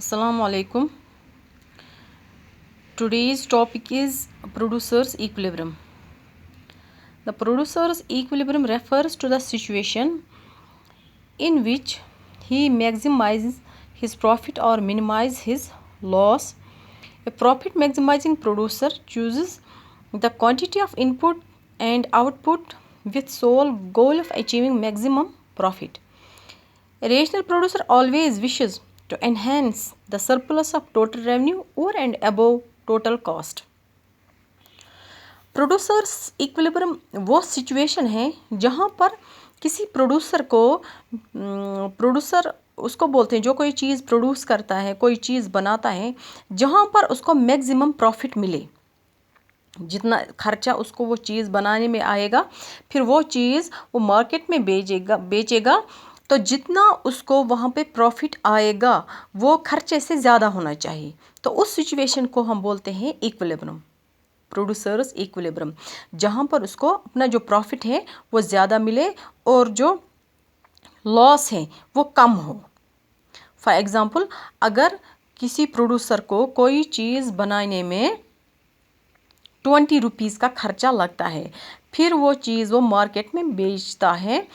Assalamu alaikum. Today's topic is producer's equilibrium. The producer's equilibrium refers to the situation in which he maximizes his profit or minimizes his loss. A profit maximizing producer chooses the quantity of input and output with sole goal of achieving maximum profit. A rational producer always wishes to enhance the surplus of total revenue over and above total cost. Producers equilibrium वो situation है जहाँ पर किसी producer को producer उसको बोलते हैं जो कोई चीज़ प्रोड्यूस करता है, कोई चीज़ बनाता है, जहाँ पर उसको मैक्सिमम प्रॉफिट मिले, जितना खर्चा उसको वो चीज़ बनाने में आएगा, फिर वो चीज़ वो मार्केट में बेचेगा तो जितना उसको वहाँ पे प्रॉफिट आएगा वो खर्चे से ज़्यादा होना चाहिए. तो उस सिचुएशन को हम बोलते हैं इक्विलिब्रियम, प्रोड्यूसर्स इक्विलिब्रियम, जहाँ पर उसको अपना जो प्रॉफिट है वो ज़्यादा मिले और जो लॉस है वो कम हो. फॉर एग्ज़ाम्पल, अगर किसी प्रोड्यूसर को कोई चीज़ बनाने में 20 रुपीज़ का खर्चा लगता है, फिर वो चीज़ वो मार्केट में बेचता है,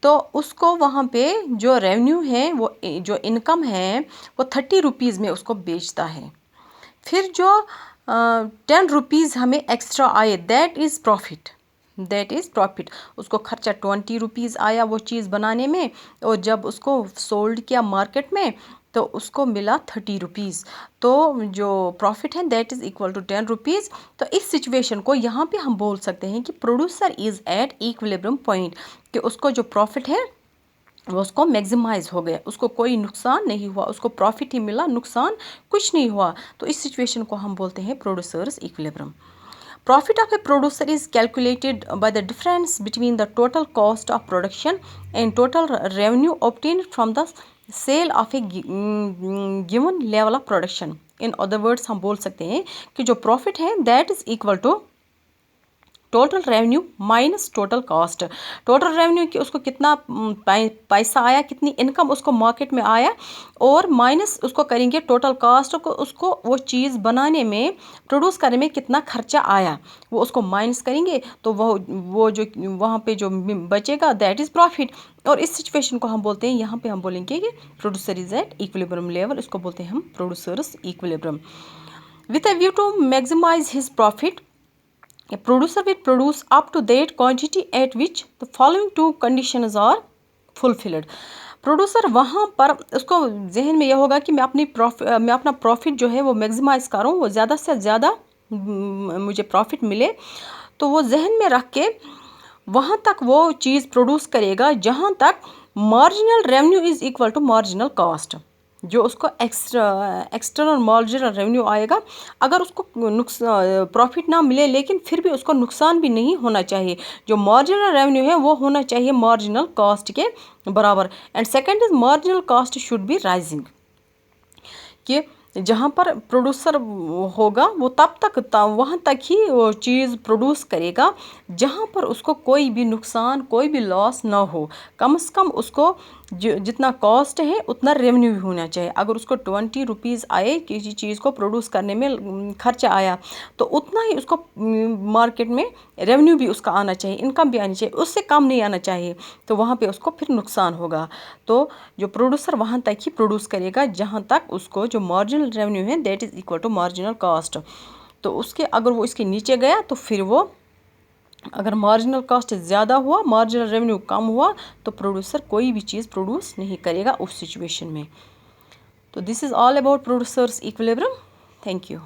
तो उसको वहाँ पे जो रेवेन्यू है, वो जो इनकम है वो 30 रुपीज़ में उसको बेचता है. फिर जो 10 रुपीज़ हमें एक्स्ट्रा आए, दैट इज़ प्रॉफिट. उसको खर्चा 20 रुपीज़ आया वो चीज़ बनाने में, और जब उसको सोल्ड किया मार्केट में तो उसको मिला 30 रुपीज़. तो जो प्रॉफिट है that is equal to 10 rupees. तो इस सिचुएशन को यहाँ पे हम बोल सकते हैं कि producer is at equilibrium point, कि उसको जो प्रॉफिट है वो उसको मैक्सिमाइज हो गया, उसको कोई नुकसान नहीं हुआ, उसको प्रॉफिट ही मिला, नुकसान कुछ नहीं हुआ. तो इस सिचुएशन को हम बोलते हैं producers equilibrium. Profit of a producer is calculated by the difference between the total cost of production and total revenue obtained from the sale of a given level of production. In other words, हम बोल सकते हैं कि जो profit है that is equal to total revenue minus total cost. Total revenue कि उसको कितना पैसा आया, कितनी इनकम उसको मार्केट में आया, और माइनस उसको करेंगे टोटल कॉस्ट को, उसको वो चीज़ बनाने में प्रोड्यूस करने में कितना खर्चा आया वो उसको माइनस करेंगे, तो वो जो वहाँ पे जो बचेगा दैट इज़ प्रॉफिट. और इस सिचुएशन को हम बोलते हैं, यहाँ पे हम बोलेंगे कि producer is at equilibrium level, इसको बोलते हैं हम producers equilibrium. With a view to maximise his profit, a producer will produce up to that quantity at which the following two conditions are fulfilled. Producer वहाँ पर उसको जहन में यह होगा कि मैं अपना प्रॉफिट जो है वो मैक्सिमाइज करूँ, वो ज़्यादा से ज़्यादा मुझे प्रॉफिट मिले, तो वो जहन में रख के वहाँ तक वो चीज़ प्रोड्यूस करेगा जहाँ तक marginal revenue is equal to marginal cost. जो उसको एक्सटर्नल मार्जिनल रेवेन्यू आएगा, अगर उसको प्रॉफिट ना मिले लेकिन फिर भी उसको नुकसान भी नहीं होना चाहिए, जो मार्जिनल रेवेन्यू है वो होना चाहिए मार्जिनल कॉस्ट के बराबर. And second is marginal cost should be rising, कि जहाँ पर प्रोड्यूसर होगा वो वहाँ तक ही वो चीज़ प्रोड्यूस करेगा जहाँ पर उसको कोई भी नुकसान, कोई भी लॉस ना हो. कम से कम उसको जितना कॉस्ट है उतना रेवेन्यू भी होना चाहिए. अगर उसको 20 रुपीज़ आए, किसी चीज़ को प्रोड्यूस करने में खर्चा आया, तो उतना ही उसको मार्केट में रेवेन्यू भी उसका आना चाहिए, इनकम भी आनी चाहिए, उससे कम नहीं आना चाहिए, तो वहाँ पे उसको फिर नुकसान होगा. तो जो प्रोड्यूसर वहाँ तक ही प्रोड्यूस करेगा जहाँ तक उसको जो मार्जिनल रेवेन्यू है that is equal to marginal cost. तो उसके अगर वो इसके नीचे गया तो फिर वो, अगर मार्जिनल कॉस्ट ज़्यादा हुआ, मार्जिनल रेवेन्यू कम हुआ, तो प्रोड्यूसर कोई भी चीज़ प्रोड्यूस नहीं करेगा उस सिचुएशन में. तो this is all about producers equilibrium. Thank you.